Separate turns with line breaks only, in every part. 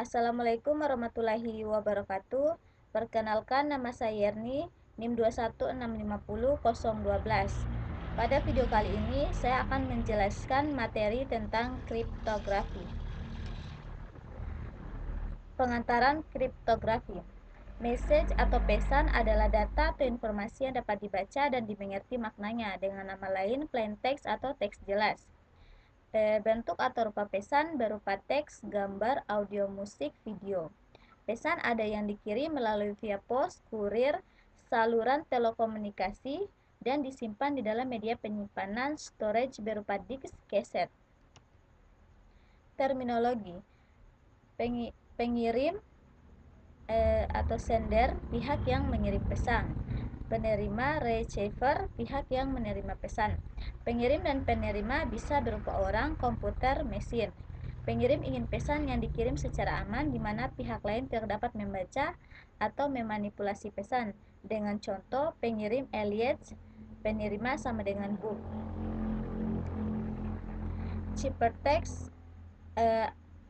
Assalamualaikum warahmatullahi wabarakatuh. Perkenalkan, nama saya Yerni, NIM 216500012. Pada video kali ini saya akan menjelaskan materi tentang kriptografi. Pengantaran kriptografi. Message atau pesan adalah data atau informasi yang dapat dibaca dan dimengerti maknanya, dengan nama lain plain text atau teks jelas. Bentuk atau rupa pesan berupa teks, gambar, audio, musik, video. Pesan ada yang dikirim melalui via pos, kurir, saluran telekomunikasi, dan disimpan di dalam media penyimpanan storage berupa disk kaset. Terminologi. Pengirim atau sender, pihak yang mengirim pesan. Penerima, receiver, pihak yang menerima pesan. Pengirim dan penerima bisa berupa orang, komputer, mesin. Pengirim ingin pesan yang dikirim secara aman, di mana pihak lain tidak dapat membaca atau memanipulasi pesan. Dengan contoh, pengirim alias, penerima sama dengan book. Ciphertext,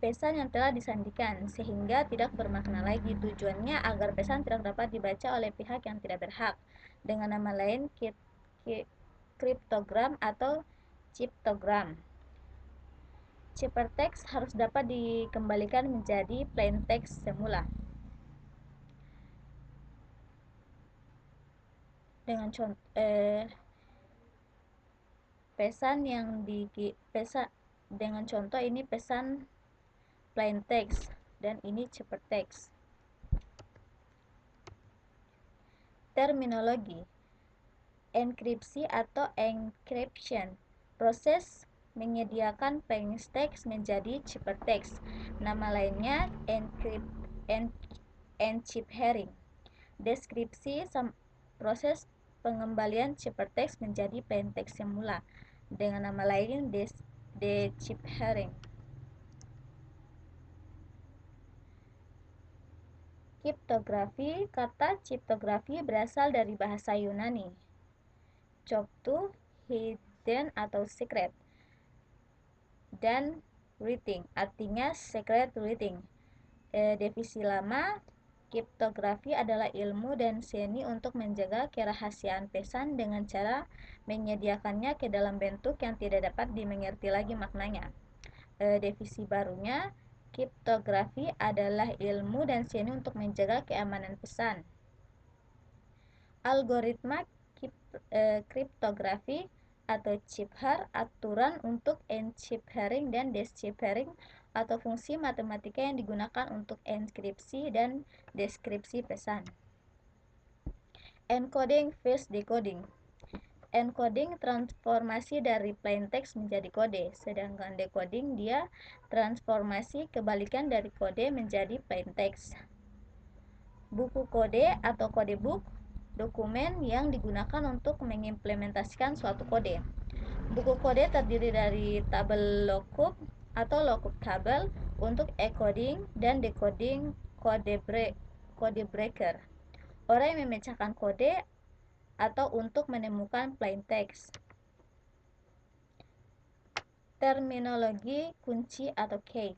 pesan yang telah disandikan sehingga tidak bermakna lagi. Tujuannya agar pesan tidak dapat dibaca oleh pihak yang tidak berhak, dengan nama lain kriptogram atau cryptogram. Ciphertext harus dapat dikembalikan menjadi plain text semula. Dengan contoh dengan contoh ini pesan plain text dan ini ciphertext. Terminologi. Enkripsi atau encryption, proses menyediakan plain text menjadi ciphertext. Nama lainnya encrypting. Deskripsi, proses pengembalian ciphertext menjadi plain text semula, dengan nama lain deciphering. Kriptografi. Kata kriptografi berasal dari bahasa Yunani "crypto", hidden atau secret, dan writing, artinya secret writing. Definisi lama, kriptografi adalah ilmu dan seni untuk menjaga kerahasiaan pesan dengan cara menyediakannya ke dalam bentuk yang tidak dapat dimengerti lagi maknanya. Definisi barunya, kriptografi adalah ilmu dan seni untuk menjaga keamanan pesan. Algoritma kriptografi atau cipher, aturan untuk encrypting dan deciphering, atau fungsi matematika yang digunakan untuk enkripsi dan deskripsi pesan. Encoding versus decoding. Encoding transformasi dari plain text menjadi kode, sedangkan decoding dia transformasi kebalikan dari kode menjadi plain text. Buku kode atau codebook, dokumen yang digunakan untuk mengimplementasikan suatu kode. Buku kode terdiri dari tabel lookup atau lookup table untuk encoding dan decoding kode breaker, orang yang memecahkan kode, atau untuk menemukan plain text. Terminologi kunci atau key.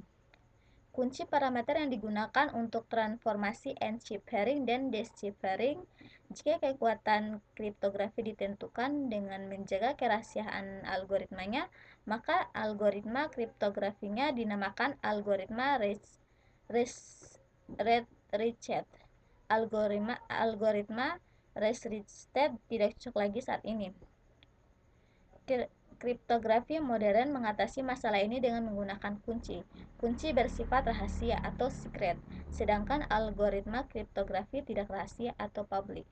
Kunci parameter yang digunakan untuk transformasi encrypting dan deciphering. Jika kekuatan kriptografi ditentukan dengan menjaga kerahasiaan algoritmanya, maka algoritma kriptografinya dinamakan algoritma Reed-Richet. Algoritma Reed-Richet tidak cocok lagi saat ini. Kriptografi modern mengatasi masalah ini dengan menggunakan kunci. Kunci bersifat rahasia atau secret, sedangkan algoritma kriptografi tidak rahasia atau public.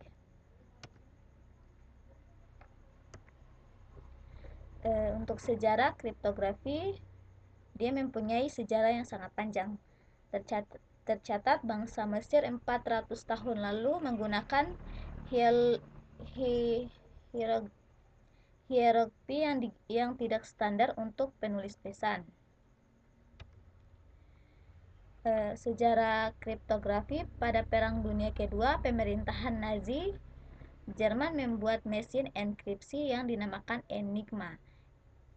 Untuk sejarah kriptografi, dia mempunyai sejarah yang sangat panjang. Tercatat bangsa Mesir 400 tahun lalu menggunakan hierarki yang tidak standar untuk penulis pesan. Sejarah kriptografi. Pada Perang Dunia Kedua, pemerintahan Nazi Jerman membuat mesin enkripsi yang dinamakan Enigma.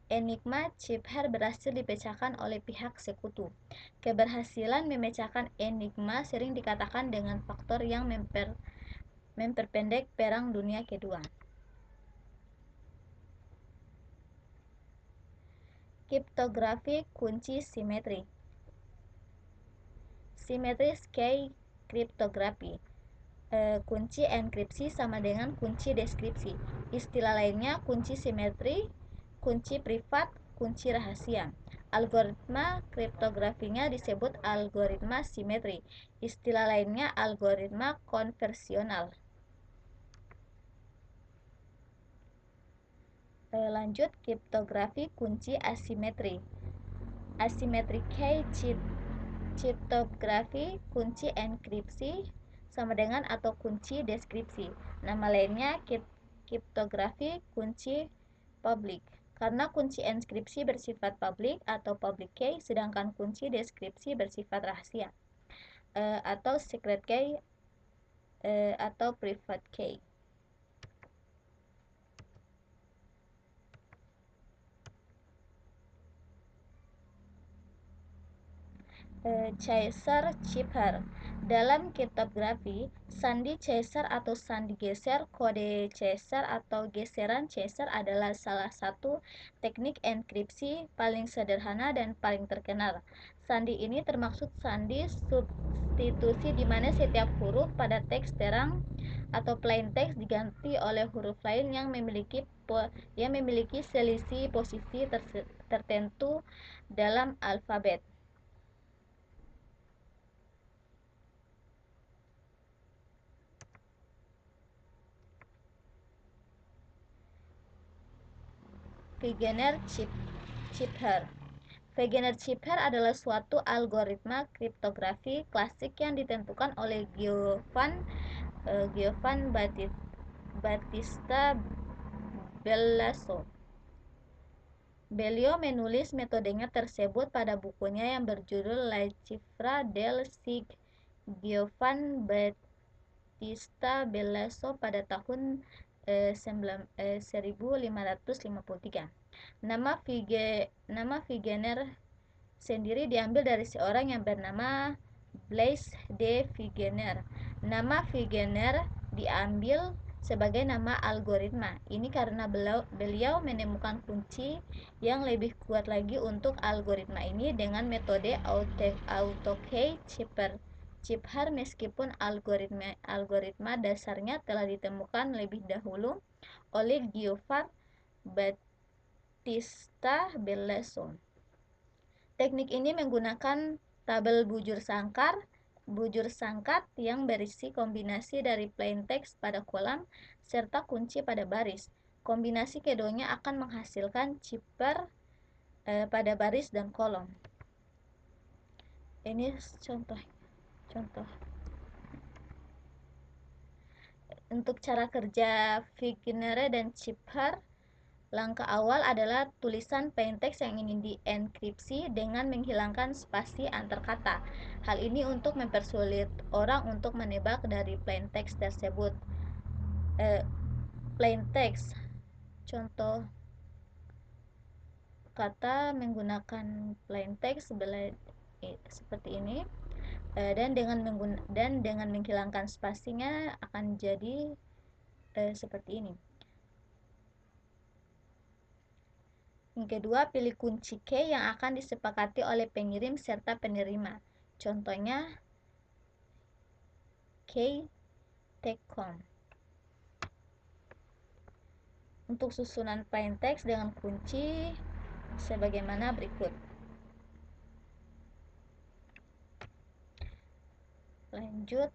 Enigma Chipher berhasil dipecahkan oleh pihak sekutu. Keberhasilan memecahkan enigma sering dikatakan dengan faktor yang memperpendek Perang Dunia Kedua. Kriptografi kunci simetri. Symmetric key cryptography. Kunci enkripsi sama dengan kunci deskripsi. Istilah lainnya kunci simetri, kunci privat, kunci rahasia. Algoritma kriptografinya disebut algoritma simetri. Istilah lainnya algoritma konversional. Lanjut, kriptografi kunci asimetri. Asymmetric key kriptografi kunci enkripsi sama dengan atau kunci deskripsi. Nama lainnya kriptografi kunci publik. Karena kunci enkripsi bersifat publik atau public key, sedangkan kunci deskripsi bersifat rahasia atau secret key atau private key. Caesar-Chipper. Dalam kriptografi, sandi Caesar atau sandi geser, kode Caesar atau geseran Caesar adalah salah satu teknik enkripsi paling sederhana dan paling terkenal. Sandi ini termasuk sandi substitusi di mana setiap huruf pada teks terang atau plain text diganti oleh huruf lain yang memiliki selisih posisi tertentu dalam alfabet. Wegener-Chipper. Wegener-Chipper adalah suatu algoritma kriptografi klasik yang ditentukan oleh Giovan Battista Bellaso. Beliau menulis metodenya tersebut pada bukunya yang berjudul La Cifra del Sig. Giovan Battista Bellaso pada tahun 1553. Nama Wegener sendiri diambil dari seorang yang bernama Blaise de Wegener. Nama Wegener diambil sebagai nama algoritma. Ini karena beliau menemukan kunci yang lebih kuat lagi untuk algoritma ini dengan metode AutoKey Chipper meskipun algoritma dasarnya telah ditemukan lebih dahulu oleh Giovan Battista Bellaso. Teknik ini menggunakan tabel bujur sangkat yang berisi kombinasi dari plain text pada kolam serta kunci pada baris. Kombinasi keduanya akan menghasilkan chipper pada baris dan kolom. Ini contoh. Untuk cara kerja Wegener dan Chipper, langkah awal adalah tulisan plain text yang ingin dienkripsi dengan menghilangkan spasi antar kata. Hal ini untuk mempersulit orang untuk menebak dari plain text tersebut. Plain text, contoh kata menggunakan plain text seperti ini, dan dengan menghilangkan spasinya akan jadi seperti ini. Yang kedua, pilih kunci key yang akan disepakati oleh pengirim serta penerima. Contohnya, key take-home. Untuk susunan plain text dengan kunci sebagaimana berikut. Lanjut.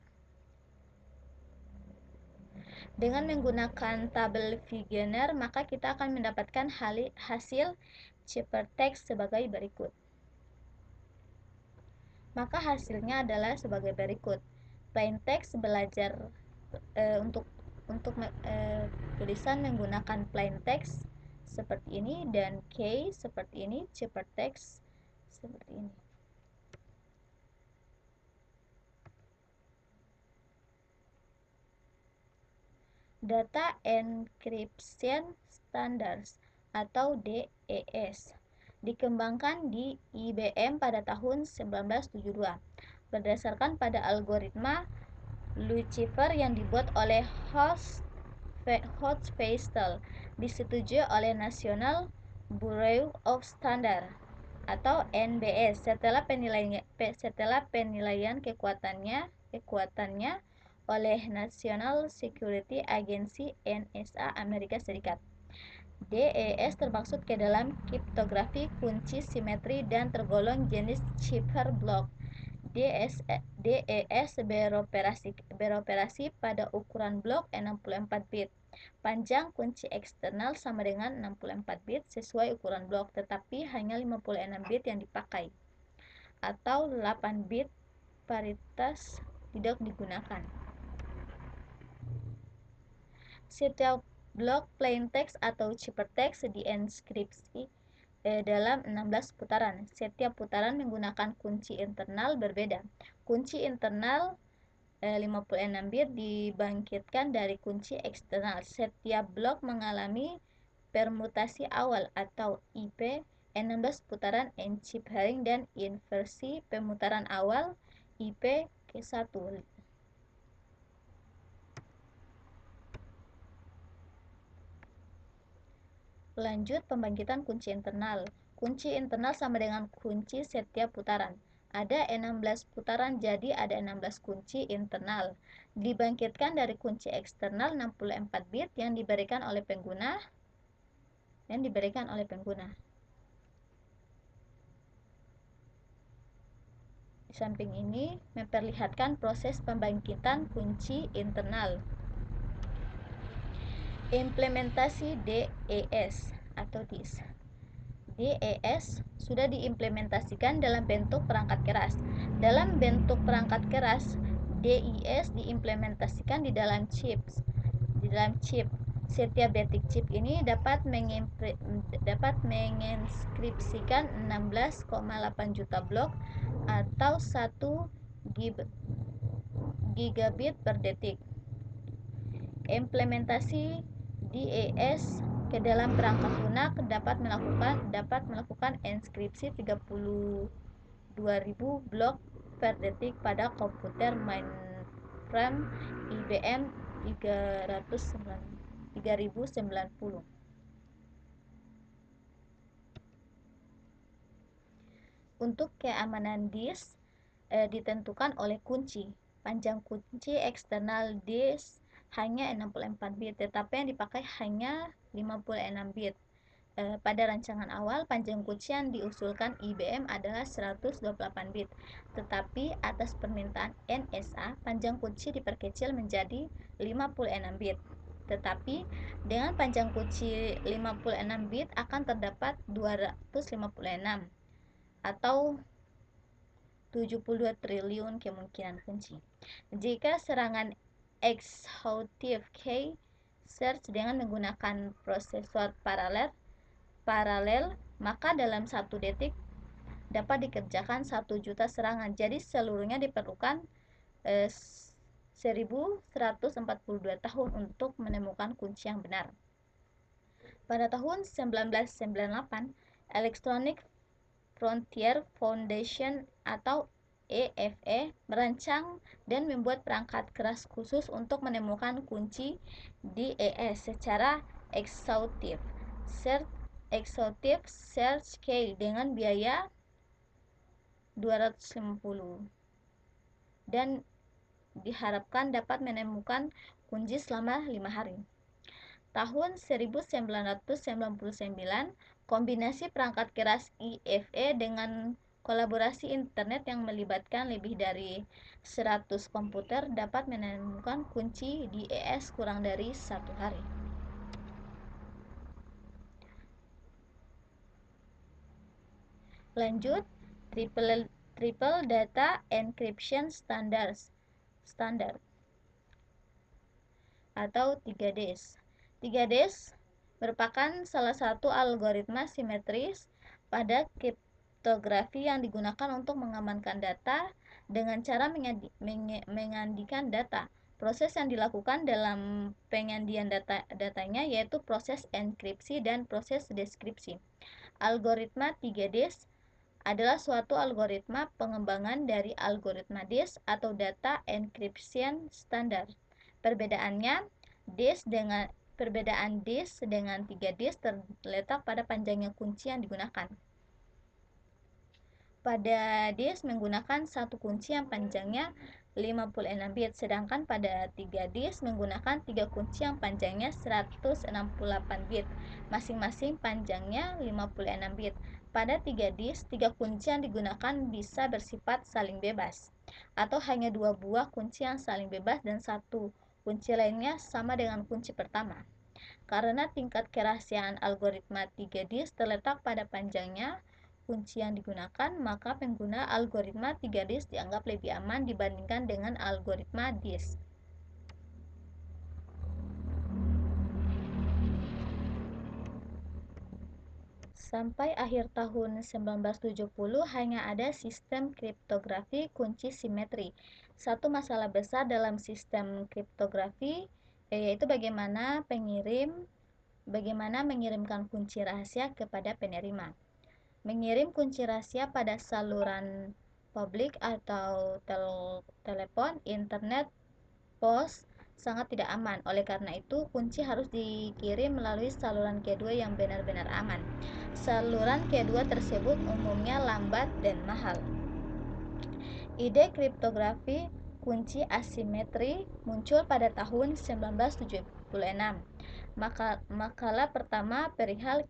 Dengan menggunakan tabel Wegener, maka kita akan mendapatkan hasil ciphertext sebagai berikut. Maka hasilnya adalah sebagai berikut. Plain text belajar untuk tulisan menggunakan plain text seperti ini dan key seperti ini, ciphertext seperti ini. Data encryption standards. atau DES. Dikembangkan di IBM pada tahun 1972 berdasarkan pada algoritma Lucifer yang dibuat oleh Hofstadter, disetujui oleh National Bureau of Standards atau NBS setelah penilaian kekuatannya oleh National Security Agency NSA Amerika Serikat. DES termaksud ke dalam kriptografi kunci simetri dan tergolong jenis cipher block. DES beroperasi pada ukuran blok 64 bit. Panjang kunci eksternal sama dengan 64 bit sesuai ukuran blok, tetapi hanya 56 bit yang dipakai, atau 8 bit paritas tidak digunakan. Setiap blok plaintext atau ciphertext dienkripsi dalam 16 putaran. Setiap putaran menggunakan kunci internal berbeda. Kunci internal 56 bit dibangkitkan dari kunci eksternal. Setiap blok mengalami permutasi awal atau IP 16 putaran enciphering dan inversi pemutaran awal IP ke-1. Lanjut pembangkitan kunci internal. Kunci internal sama dengan kunci setiap putaran. Ada 16 putaran, jadi ada 16 kunci internal. Dibangkitkan dari kunci eksternal 64 bit yang diberikan oleh pengguna. Di samping ini memperlihatkan proses pembangkitan kunci internal. Implementasi DES atau DIS. DES sudah diimplementasikan dalam bentuk perangkat keras. Dalam bentuk perangkat keras, DIS diimplementasikan di dalam chip. Setiap detik chip ini dapat menginskripsikan 16,8 juta blok atau 1 gigabit per detik. Implementasi DES ke dalam perangkat lunak dapat melakukan inskripsi 32.000 blok per detik pada komputer mainframe IBM 3090. Untuk keamanan disk ditentukan oleh kunci. Panjang kunci eksternal disk hanya 64 bit, tetapi yang dipakai hanya 56 bit. Pada rancangan awal, panjang kunci yang diusulkan IBM adalah 128 bit, tetapi atas permintaan NSA, panjang kunci diperkecil menjadi 56 bit. Tetapi dengan panjang kunci 56 bit akan terdapat 256 atau 72 triliun kemungkinan kunci. Jika serangan exhaustive key search dengan menggunakan prosesor paralel, maka dalam 1 detik dapat dikerjakan 1 juta serangan. Jadi seluruhnya diperlukan 1142 tahun untuk menemukan kunci yang benar. Pada tahun 1998, Electronic Frontier Foundation atau EFE merancang dan membuat perangkat keras khusus untuk menemukan kunci DES secara exhaustive search key dengan biaya 250 dan diharapkan dapat menemukan kunci selama 5 hari. Tahun 1999, kombinasi perangkat keras IFE dengan kolaborasi internet yang melibatkan lebih dari 100 komputer dapat menemukan kunci DES kurang dari 1 hari. Lanjut, triple data encryption standard atau 3DES. 3DES merupakan salah satu algoritma simetris pada kriptografi yang digunakan untuk mengamankan data dengan cara mengandikan data Proses yang dilakukan dalam pengandian datanya yaitu proses enkripsi dan proses deskripsi. Algoritma 3DIS adalah suatu algoritma pengembangan dari algoritma DIS atau Data Encryption Standard. Perbedaan DIS dengan 3DIS terletak pada panjangnya kunci yang digunakan. Pada DIS menggunakan satu kunci yang panjangnya 56 bit, sedangkan pada 3 DIS menggunakan 3 kunci yang panjangnya 168 bit, masing-masing panjangnya 56 bit. Pada 3 DIS, 3 kunci yang digunakan bisa bersifat saling bebas, atau hanya 2 buah kunci yang saling bebas dan satu kunci lainnya sama dengan kunci pertama. Karena tingkat kerahasiaan algoritma 3 DIS terletak pada panjangnya kunci yang digunakan, maka pengguna algoritma 3 DIS dianggap lebih aman dibandingkan dengan algoritma DIS. Sampai akhir tahun 1970 hanya ada sistem kriptografi kunci simetri. Satu masalah besar dalam sistem kriptografi yaitu bagaimana mengirimkan kunci rahasia kepada penerima. Mengirim kunci rahasia pada saluran publik atau telepon, internet, pos sangat tidak aman. Oleh karena itu, kunci harus dikirim melalui saluran kedua yang benar-benar aman. Saluran kedua tersebut umumnya lambat dan mahal. Ide kriptografi kunci asimetri muncul pada tahun 1976. Makalah pertama perihal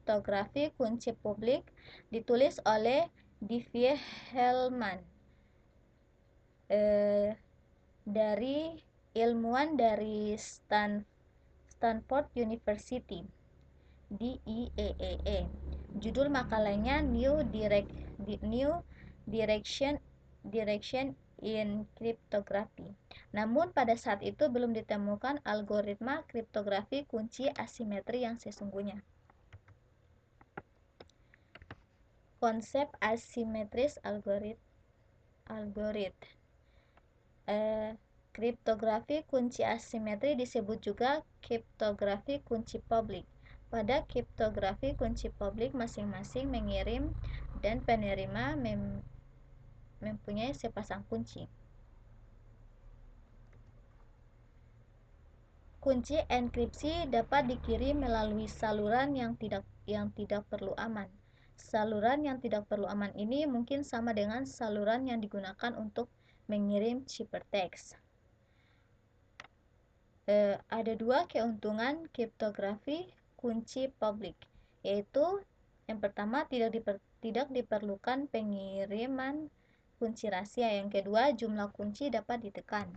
kriptografi kunci publik ditulis oleh Divye Hellman dari ilmuwan dari Stanford University DIEEE. Judul makalahnya New Direction in Cryptography. Namun pada saat itu belum ditemukan algoritma kriptografi kunci asimetri yang sesungguhnya. Konsep asimetris kriptografi kunci asimetri disebut juga kriptografi kunci publik. Pada kriptografi kunci publik masing-masing mengirim dan penerima mempunyai sepasang kunci. Kunci enkripsi dapat dikirim melalui saluran yang tidak perlu aman. Saluran yang tidak perlu aman ini mungkin sama dengan saluran yang digunakan untuk mengirim ciphertext. Ada dua keuntungan kriptografi kunci publik, yaitu yang pertama tidak diperlukan pengiriman kunci rahasia, yang kedua jumlah kunci dapat ditekan.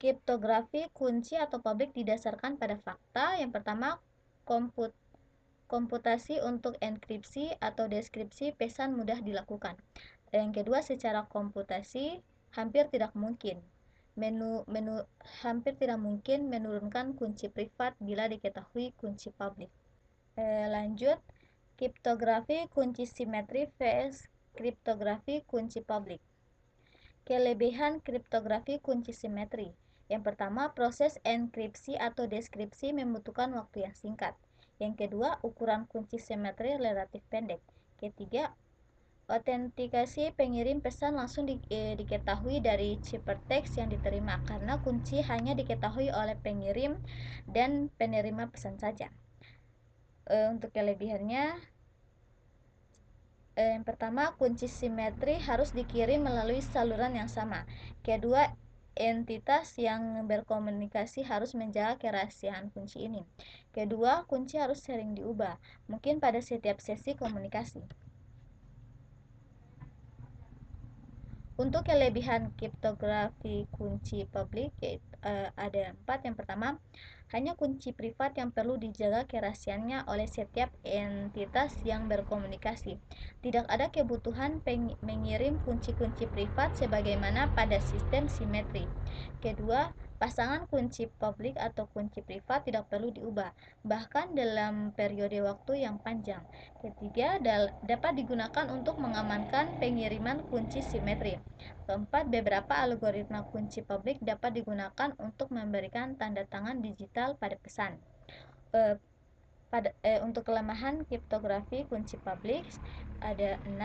Kriptografi kunci atau publik didasarkan pada fakta. Yang pertama, komputasi untuk enkripsi atau deskripsi pesan mudah dilakukan. Yang kedua, secara komputasi hampir tidak mungkin menurunkan kunci privat bila diketahui kunci publik. Lanjut, kriptografi kunci simetri vs kriptografi kunci publik. Kelebihan kriptografi kunci simetri. Yang pertama, proses enkripsi atau deskripsi membutuhkan waktu yang singkat. Yang kedua, ukuran kunci simetri relatif pendek. Ketiga, autentikasi pengirim pesan langsung diketahui dari ciphertext yang diterima, karena kunci hanya diketahui oleh pengirim dan penerima pesan saja. Untuk kelebihannya, yang pertama, kunci simetri harus dikirim melalui saluran yang sama. Kedua, entitas yang berkomunikasi harus menjaga kerahasiaan kunci ini. Kedua, kunci harus sering diubah, mungkin pada setiap sesi komunikasi. Untuk kelebihan kriptografi kunci publik ada 4. Yang pertama, hanya kunci privat yang perlu dijaga kerahasiaannya oleh setiap entitas yang berkomunikasi. Tidak ada kebutuhan mengirim kunci-kunci privat sebagaimana pada sistem simetri. Kedua, Pasangan kunci publik atau kunci privat tidak perlu diubah, bahkan dalam periode waktu yang panjang. Ketiga, dapat digunakan untuk mengamankan pengiriman kunci simetri. Keempat, beberapa algoritma kunci publik dapat digunakan untuk memberikan tanda tangan digital pada pesan. Untuk kelemahan kriptografi kunci publik ada 6.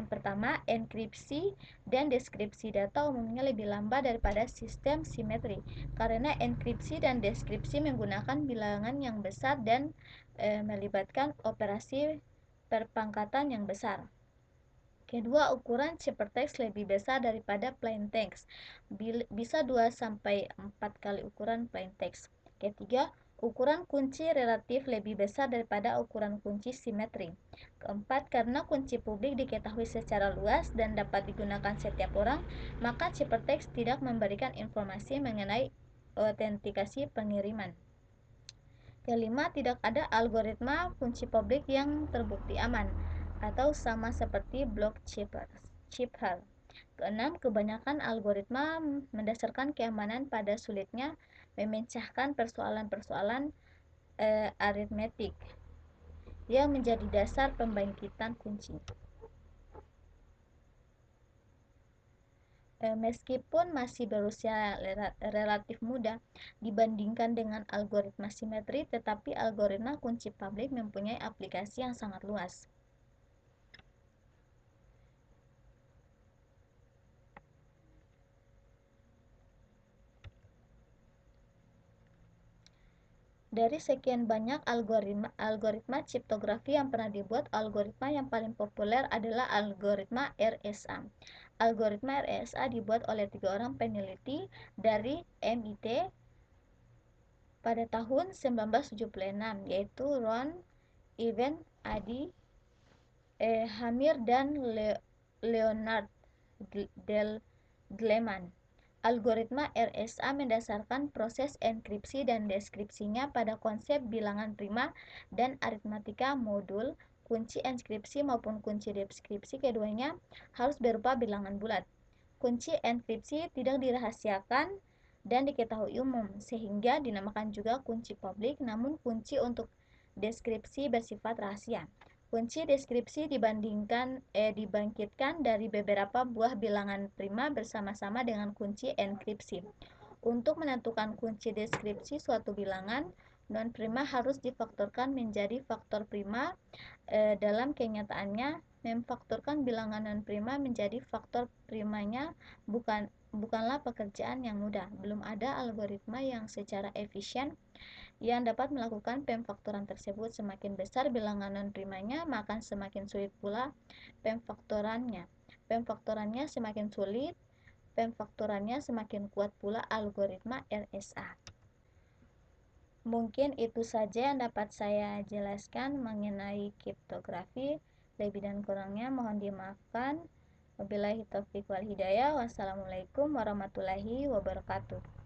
Yang pertama, enkripsi dan deskripsi data umumnya lebih lambat daripada sistem simetri karena enkripsi dan deskripsi menggunakan bilangan yang besar dan melibatkan operasi perpangkatan yang besar. Kedua, ukuran ciphertext lebih besar daripada plaintext, bisa 2-4 kali ukuran plaintext. Ketiga, ukuran kunci relatif lebih besar daripada ukuran kunci simetri. Keempat, karena kunci publik diketahui secara luas dan dapat digunakan setiap orang, maka ciphertext tidak memberikan informasi mengenai autentikasi pengiriman. Kelima, tidak ada algoritma kunci publik yang terbukti aman atau sama seperti block cipher. Keenam, kebanyakan algoritma mendasarkan keamanan pada sulitnya memecahkan persoalan-persoalan aritmetik yang menjadi dasar pembangkitan kunci. Meskipun masih berusia relatif muda dibandingkan dengan algoritma simetri, tetapi algoritma kunci publik mempunyai aplikasi yang sangat luas. Dari sekian banyak algoritma kriptografi yang pernah dibuat, algoritma yang paling populer adalah algoritma RSA. Algoritma RSA dibuat oleh 3 orang peneliti dari MIT pada tahun 1976, yaitu Ron, Ivan, Adi, Hamir, dan Leonard Gleman. Algoritma RSA mendasarkan proses enkripsi dan deskripsinya pada konsep bilangan prima dan aritmatika modul. Kunci enkripsi maupun kunci deskripsi keduanya harus berupa bilangan bulat. Kunci enkripsi tidak dirahasiakan dan diketahui umum, sehingga dinamakan juga kunci publik, namun kunci untuk deskripsi bersifat rahasia. Kunci deskripsi dibangkitkan dari beberapa buah bilangan prima bersama-sama dengan kunci enkripsi. Untuk menentukan kunci deskripsi suatu bilangan non-prima harus difaktorkan menjadi faktor prima. Dalam kenyataannya, memfaktorkan bilangan non-prima menjadi faktor primanya bukanlah pekerjaan yang mudah. Belum ada algoritma yang secara efisien yang dapat melakukan pemfaktoran tersebut. Semakin besar bilangan non-primanya, maka semakin sulit pula pemfaktorannya. Pemfaktorannya semakin sulit, pemfaktorannya semakin kuat pula algoritma RSA. Mungkin itu saja yang dapat saya jelaskan mengenai kriptografi. Lebih dan kurangnya mohon dimaafkan. Wabillahi taufiq wal hidayah. Wassalamualaikum warahmatullahi wabarakatuh.